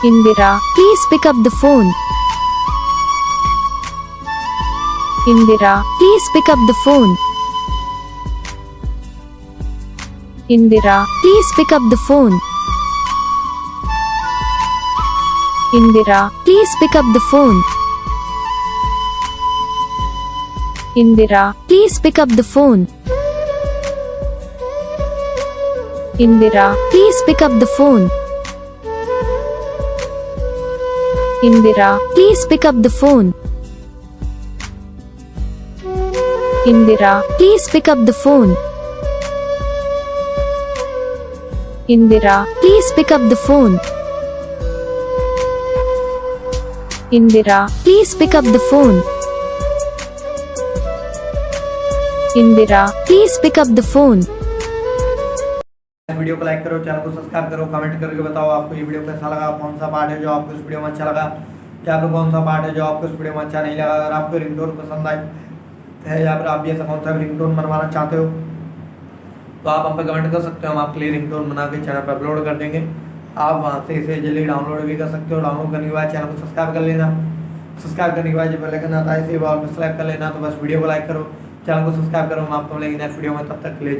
Indira, please pick up the phone. Indira, please pick up the phone. Indira, please pick up the phone. Indira, please pick up the phone. Indira, please pick up the phone. Indira, please pick up the phone. Indira, please pick up the phone. Indira, please pick up the phone. Indira, please pick up the phone. Indira, please pick up the phone. Indira, please pick up the phone. Video को like करो, channel को subscribe करो, comment करके बताओ आपको ये video कैसा लगा, कौन सा पार्ट है जो आपको इस वीडियो में अच्छा लगा, या फिर कौन सा पार्ट है जो आपको इस वीडियो में अच्छा नहीं लगा। अगर आपको रिंगटोन पसंद आए है या फिर आप भी ऐसा कौन सा रिंगटोन बनवाना चाहते हो तो आप हम पे कमेंट कर सकते हो। हम आपके लिए रिंगटोन बना के चैनल पर अपलोड कर देंगे। आप वहाँ से इसे जल्दी डाउनलोड भी कर सकते हो। डाउनलोड करने के बाद चैनल को सब्सक्राइब कर लेना। सब्सक्राइब करने के बाद जब बेल आइकन आता है इसे ऑल पे सेलेक्ट कर लेना। तो बस वीडियो को लाइक करो, चैनल को सब्सक्राइब करो। हम आपको मिलेंगे नेक्स्ट वीडियो में, तब तक के लिए।